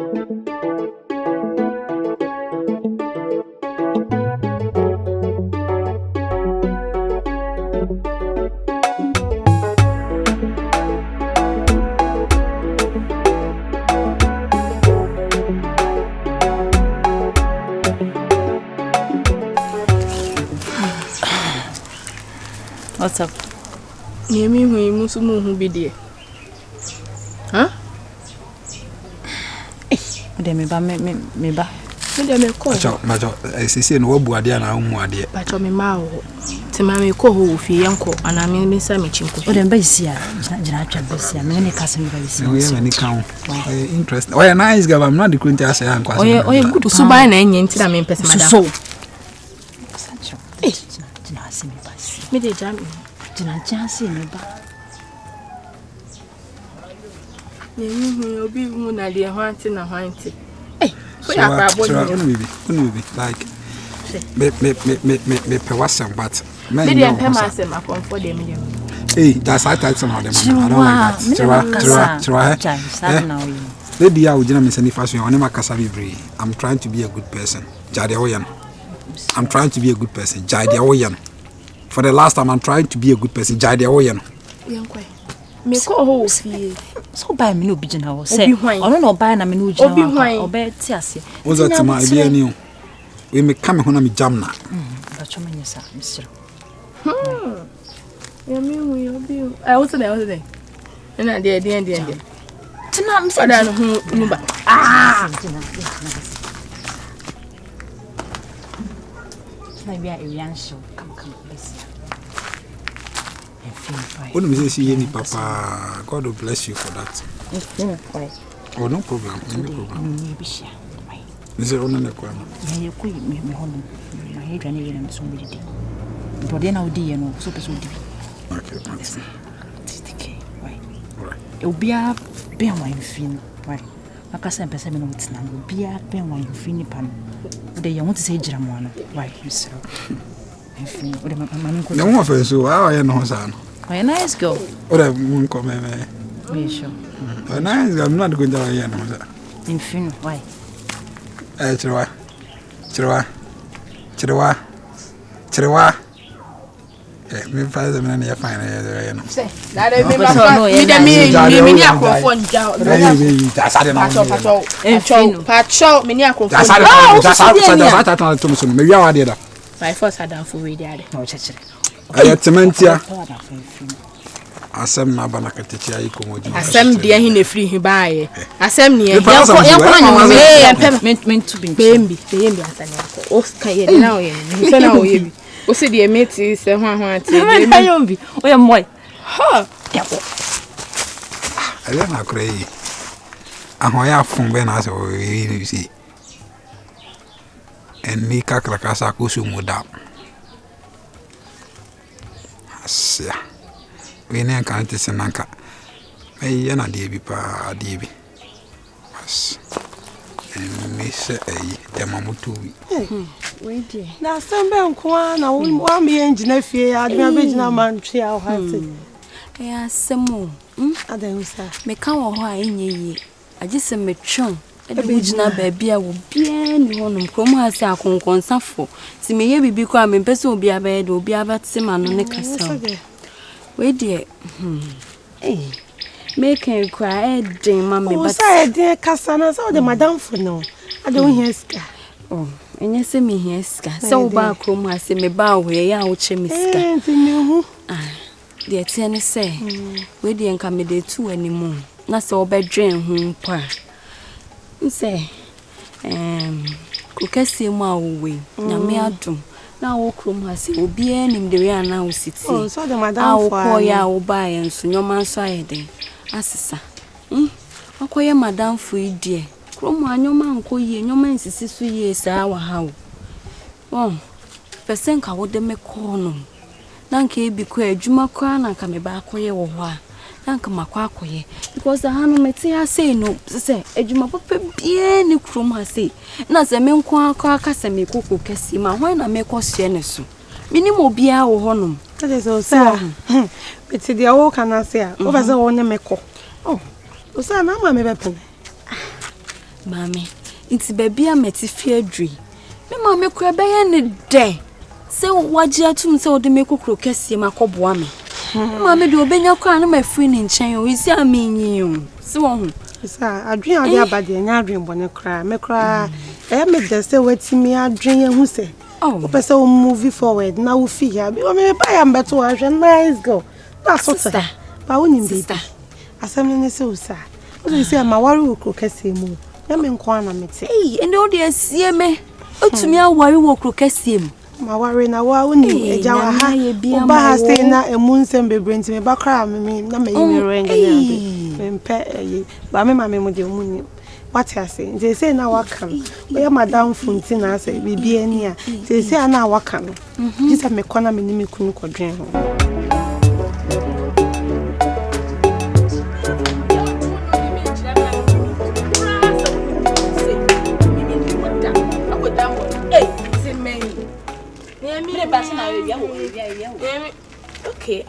What's up? Yemi hu musumu hu bidie. Huh? Ode me ba. Me dem ko. Macho, sisi no wabu ade na umu ade. Pacho me ma wo. Ti ma me ko ho fi yanko ana me sa me chinko. Ode mba isia, jina atwa besia. Me ne kasa me ba isia. We me ni kan. Interesting. Oh, nice guy, I'm not the quinty asa yanko. Oh, good. So buy na enye nti na me pese madam. So. Sancho. Jina ase me ba. Me de jam. Jina chance me ba. Yemi hu obi hu na de hwanti na hwanti. So maybe like me pewasem but me dey pemasem akon for dem dem. Hey, that's I type some of them. I don't like that. Trua. Lady ya ujina me send fashion on ma kasa bibre. I'm trying to be a good person. Jade oyan. I'm trying to be a good person. Jade oyan. For the last time I'm trying to be a good person. Jade oyan. Yankwa. Me ko ho fie. So buy me no bi gina ho say. Ono no buy na me no gina ho. Obe ti ase. Oza tima ebi ani o. We me come ho na me jam na. Ba choma nyesa, misiro. Ya me hu yo bi. What's the? Na de. Tina me say. Oda no hu nuba. Na bia ewian show. Come bless you. When we say Yemi Papa, God will bless you for that. Oh, no problem. Is it on the corner? You could me home. My head and somebody. But then I'll do so. Okay, right. It'll be a bear wine fin. Right. I can't say percent it's now. Be a bear wine fin pan. They want to say Jamwana. Right, Mr. No one for so I know son. A nice girl. What a moon come Be sure. A nice girl, I'm not going to hear no. In fin, why? Chirwa. Me find them in your fine. Say, that me akrofo Pacho, me akrofo. That's me ya wade da. My first had for we there. No chechire. Ayatemantia. Asem na bana katechi ayi komoju. Asem de hin na free hin baaye. Asem ne yanko na me to be. Bembi asane yanko. O kan ye na o ye. Se na o ye bi. O se de meti se hwan ati. Me ayombi. O ye moy. Ha. Yako. Ale na krei. Ahon ya fun be na so we see. En ni kakrakasa ko su muda. Asia. We ne kan te senanka. Me na de bi pa de bi. As. En me se e mamutu wi. We dey. Na sembe nko na wa me engineer fie adwa be gina man twe a ha se. Asemo. Adan sa. Me kan wo ho a enye yi. Agise me twon. Ebe gina baabi a wo bia ni honum krom ha se akonkonsafo. Ti me ye bibi ko a me pese obi abaye de obi abate ma no ne kasa. We dey. Me kan kwa edin ma me but say edin kasa na so de madam fo no. Ade wo hia ska. Oh, enye se me hia ska. Se wo ba krom ha se me ba wo ye ya wo che me ska. Ti me hu. De tie ne se. We dey nka me de tu animu. Na se wo bedwen hu pa. Nse kokasi mu awowe na me adum na wo krom ha se obi anim de we ana wo siti so the madam for awoya wo ba ye nso nyoma nso ayede asisa akoye madam for idie krom anyoma nko ye nyoma nsisi so ye sa wa ha wo pesen ka wo de me ko no na nka ebi ko adwuma ko na nka me ba akoye wo ho a nanka makwa akoye because hanu meti ase no se adwuma papa bie ni krom ha se na se me nko aka se me koko kesi ma hwan na me kosue ne so minimo bia wo honum that so sa beti dia wo kana se a wo be se wo ne me ko oh o sa na ma me be pen Mami, it's baby a metifi adri. Me mami kura beye ne de. Se waji atum se ode me kokro kese makoboa me. Mami de obenya kwa na mafiri ne nchen o isi amenyi o. Se wo hu. Isa adwen ade abade nya adwen bone kra. Me kra me de se watimi adwen hu se. Oh, pese o move forward na wo fi ya. Me ba ya mbeto ahwe nice girl. That's what sister. Ba woni baby. Asem ne se usa. Wo se ma wari okro kese mu. Ya me nko ana mete. Ende o de asie me. Otumi awari wo okro kese mu. Ma wari na wa woni eja wa ha. Oba ha stay na emunsem bebrenti me bakra me na me yimiro enganya. Me mpe ba me ma me mu de omuni. What I say? They say na wakam. We madam funti na say bibi ani a. They say na wakam. This me kona me ni me kunu kodwen ho. Okay.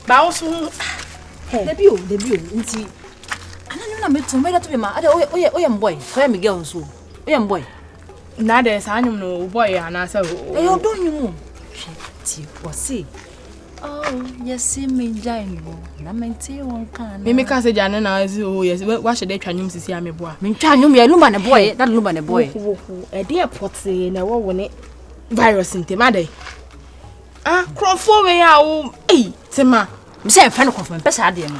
But also, Debut, nti. Ana na me to me that be ma. Ade oyem boy. Koya me girl so. Oyem boy. na de sa anyum no boy anasa o. Eh odo nyum. Ti o si. Oh, yes me jain bo. Na mente won kan. Me ka se jane na azi o yes wa hye de twanyum sisi ameboa. Me twanyum ye lumba ne boy. That lumba ne boy. E de airport na wo ne virus ntema dey. Ah, crofo we ya o. Tema. Me say fa no crofo pesa ade no.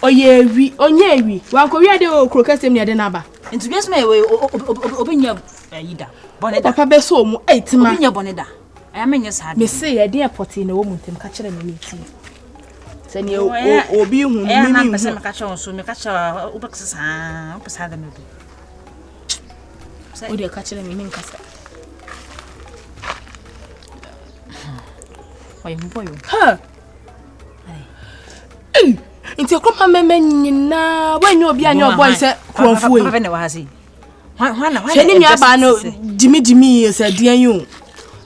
Oye wi, onye wi. Wa ko wi ade o krokasem ne de na ba. Nti bias me we obinya yida. Boneda. Papa be so mu tema. Obinya boneda. Aya menye sa ade. Me say e de airport na wo mu ntem ka kire me ti. Se ne obi hu mi na pesa me ka kire so me ka kire obeksa pesa ade me bi. O de ka kire me nkasa. Oye mboyo. Ha. Nti okoma meme nyina wanyo obi anyo boy se kromfu e. Papa ne wa hasi. Hwana. Sheni mi aba no jimi se dian yu.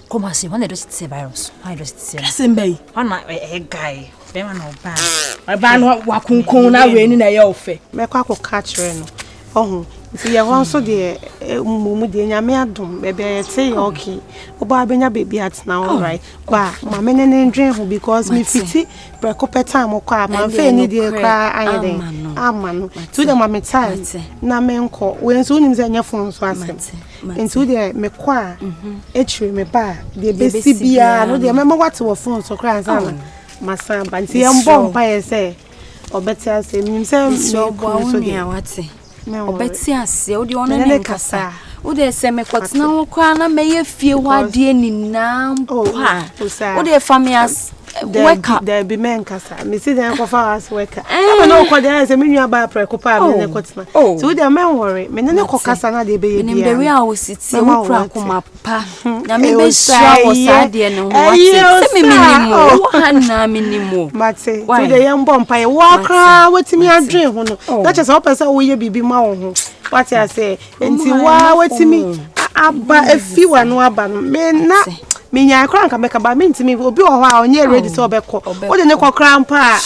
Como assim? Hwana do se virus. Hwana do se. Sembai. Hwana guy. Be ma no ba. Aba no wakunkun na we ni na ye ofe. Me kwa ko ka kire no. Ohun. Nti ye won so de mumu de nyame adom be be te okay. Oba benya baby at now all right. Ba ma me ne ndwen ho because me fiti brekope time kwa ma fe ni de kra ayede. Amano. Tu de ma me time na me nko. We nso nim ze nya phone so asem. Nti de me kwa etri me ba de besi bia no de me ma wate wo phone so kra ansa masamba. Nti ye mbom pa ye se obeti asem nim se me ko so de wate. Obeti ase o de ono ne kasa o de se me kwatena ho kwa na meye fie ho ade ni na mpa o de familias weka there be men kasa me see dem ko fa as weka am no ko dey say me nua ba preko pa me ne kwatena so de men worry me ne ko kasa na de be ye bia me dem a o siti wo kra koma pa na me be sha wo sa de ne ho wate se me minimo wo hanna minimo mate so de yam bom pa ye wo kra watimi adwen ho no na che se wo pesa wo ye bibi ma wo ho what I say enti wa watimi aba afi wa no aba no me na me nya kra nka meka ba me ntimi obi wo ho a onye ready so obekọ o de ne kokra mpa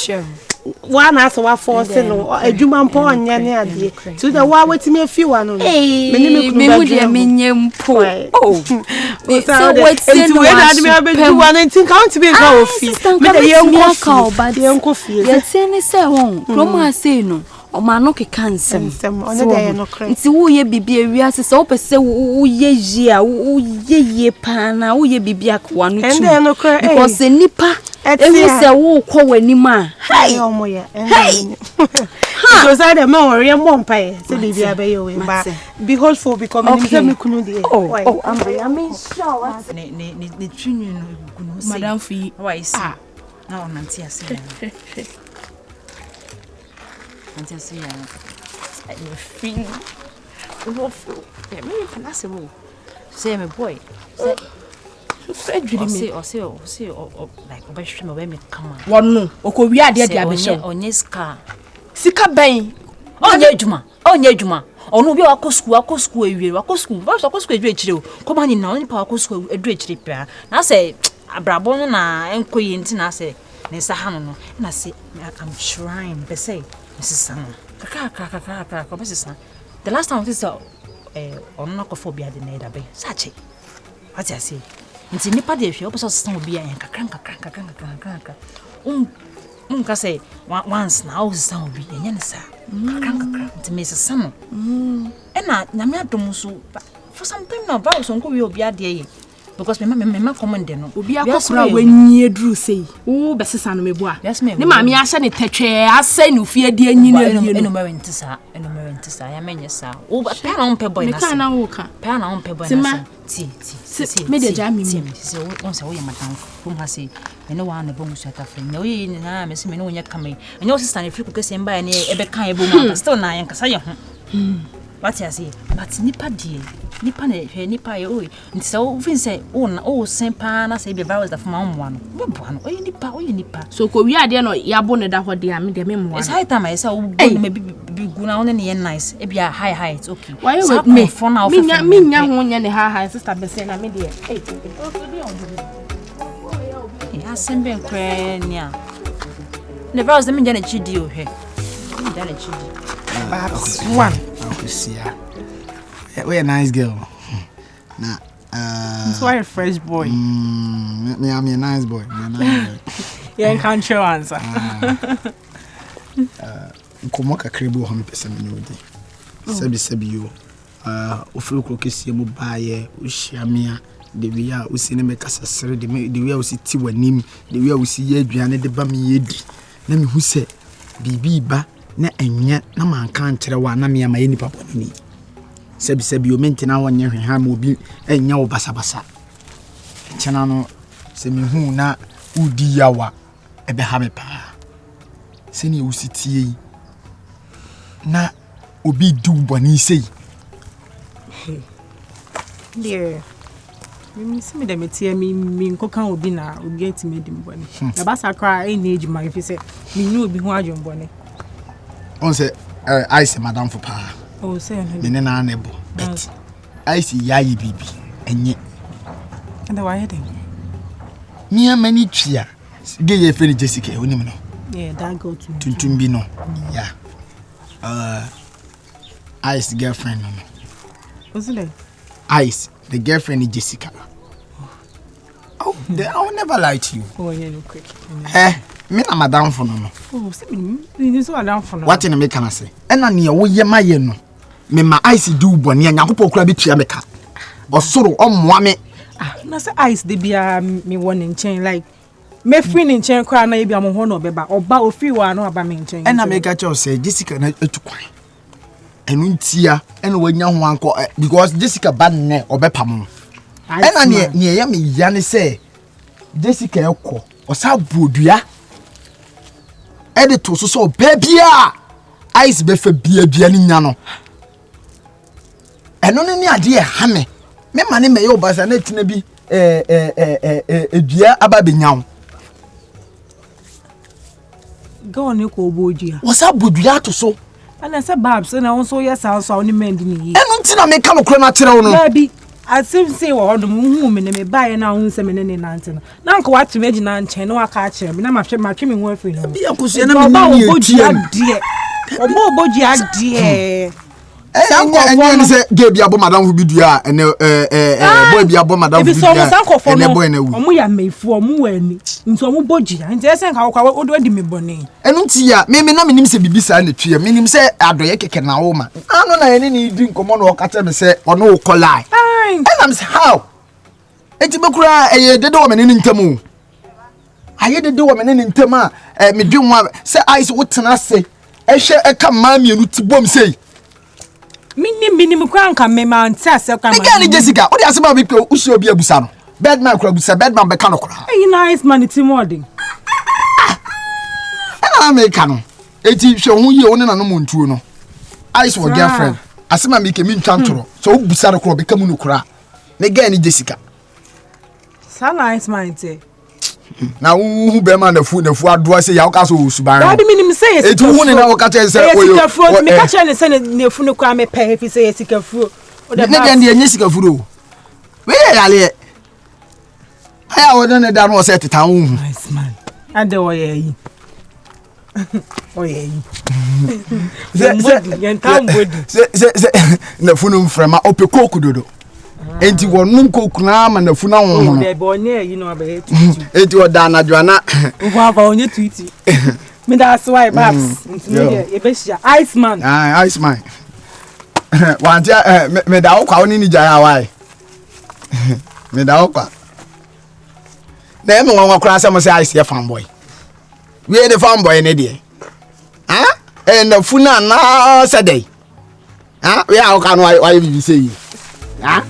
wa na so wa force no adwuma mpa onye ne ade so the wa watimi afi wa no me ni me kunu ba de me nyempo so enti we na de me abeju wa na enti count be nka ofi me de ye nko fie ye tene se won promo ase no o ma no keka nsem onye de ye no kre nti wo ye bibia wiase se wo pese wo ye yi a wo ye pa na wo ye bibia kwa no tu ende no kre because nipa ewu se wo kọ wani ma hey omo ya ende so say dem no worry mo mpa se bibia be yo ba be hopeful because me kunu de am sure ne twinu no kunu se madam fi why see na on nanti ase nanti ase ya I feel hopeful me panase mo say me boy say Fredri me say like obehwe me we me kama wonu okowi ade ade abehwe onye sika ben onye adwuma onu bi akosku ewie akosku ewie chire o koma ni na oni pa akosku edu chire pa na say abrabo no na enkoyi nti na say ne sa hanu no na say I'm trying be say Mrs. Sam kaka ko be say the last time I saw on knock for be at the nether bay. Such a what I say. It's in the party if you also stand be a crank. Unka say once now sound be a yansa. Crank to Miss Summer. And I so for some time now, vows on will be a day. Because my mamma commanded no. Obi akokura when ye drew say. Oh, besisa no meboa. Yes, ma'am. Ne mami ahye ne tetwe ase no fie de anyina wie no. Enummerentisa, I mean yes, sir. Oh, but pen on pebble. Me kan na wo ka. Pen on pebble. Tea. Me de jam me. So once away madam from her say, no one the bone shut off. No, you know, Miss me no coming. And your sister if you could say by any ebe kind boom, still nine casaya. What I say, but nipa dear. Nipa oh so fin say oh sempa na say be virus da fama one oh nipa so ko wi ade no yabo ne da hode am de memwa it's high time I say oh me be guna one ne nice e bia high it's okay why with me minya ho nya ne high sister be say na me de ya sembe kwenya ne virus da me nya na chidi o hwe da na chidi that's one akusia. We're a nice girl. Nah, so why a fresh boy? Me, I'm a nice boy. Yeah, can't show answer. Komoka kribu 100% minudi. Sebi you. Ofuru krokesi mu baaye, uhyiamia, de wia usine mekasa sere de wia usiti wanim, de wia usi ye aduane de ba me yedi. Na me hu se bibi ba na enya na manka nkyere wa na me amaye nipa boni. Sebi o mentina wonye hweham obi enya wo basabasa chana no se me hu na udi yawa ebe ha me pa se ni usitie na obi du boni sei dear me see me dem tie me nkoka obi na obi atime dim boni na basa kra e na ejuma if say me nu obi hu adwon boni on say I say madam for pa. Oh, say me na nebo bet I see yayi bibi enye and why heading me many tria ge ye feni Jessica onim no yeah that go to tuntum bi no yeah Ice girlfriend no what's it Ice the girlfriend is Jessica. Oh, I will never lie to you. Oh, yeah, no quick. Me na madam for no. Oh, see me so madam for no. What in make can say? And na ne wo ye maye no. Me ma Ice do boni Nyankopɔ kura bi tua meka. Osoro ommoa me. Ah, na say Ice de bia me won in chain like me free in chain kra na ye bia mo ho no beba. Oba ofi wa na aba me in chain. And na make ka say Jessica na etu kwan. Enu ntia ena wanya ho anko because Jessica ba ne obepam. And na ne ye me ya ne say Jessica ekọ osa bodua edito so babia Ice be fa bia ni nya no eno ne ade e ha me ma ne me ye obasa na tina bi edua aba benyawo go on ko bodua osa bodua to so ana say babs na won so yes so oni mendi ni yi eno ntina me ka no kro na kire wo no baby asim say wo do hu me ne me bae na hu se me ne nante no na nko wat me gina nchen no aka a kire me na matwe me hu afiri no bia kosu na me ni bodua de obo bodua de enye se ge bia bo madam fu bidua ene boy bia bo madam fu bidua ene boy na wu omo ya mefu omo wani nti omo bodua nti ese nka kwa odo di me boni enu nti ya me na menim se bibisa na tue menim se adoye keke na wo ma anu na ene ni di nkomo na okata me se ono wo kolai and I'm say how enti bekura eye dede wo menene ntamu aye dede wo menene ntama me dwunwa se Ice wo tena se ehwe eka maami enu tibom sei minim kwa nka me ma nti ase kwa ma me Jessica o de asema bi ko usi obi abusa no bedman kura busa bedman be ka no kura Nice man ti modern ana me ka no eti hwe ho ye woni na no montuo no Ice wo girlfriend asema mi ke mi ntwantoro so o busa no kura be ka mu no kura me ga ni Jessica sa Nice man ti na hu be man na fu adoa se ya o ka so suban Daddy minim say eti hu ne na o ka che se oyo me ka che ne se ne fu no kura me pe fi say sika fu o de ne de enye sika fu ro we ya le aya o de ne da no se tetan hu Nice man ade wo ye yi Oh yeah. Se na funu mframa ope koku dodo. Enti wonum koku na ma na funa won ho. Dey bo ne yi no abe tutu. Enti oda na dwana. Wo ba onye tutu. Me that's why babs. Enti me e be hia Iceman. Ah, Iceman. Wantia me da okwa oni ni jaya why. Me da okwa. Na em nwa kura se mo se ice fanboy. We the fanboy ne dey. Ah? And the funa na saday. Ah, we are kan why you say. Ah?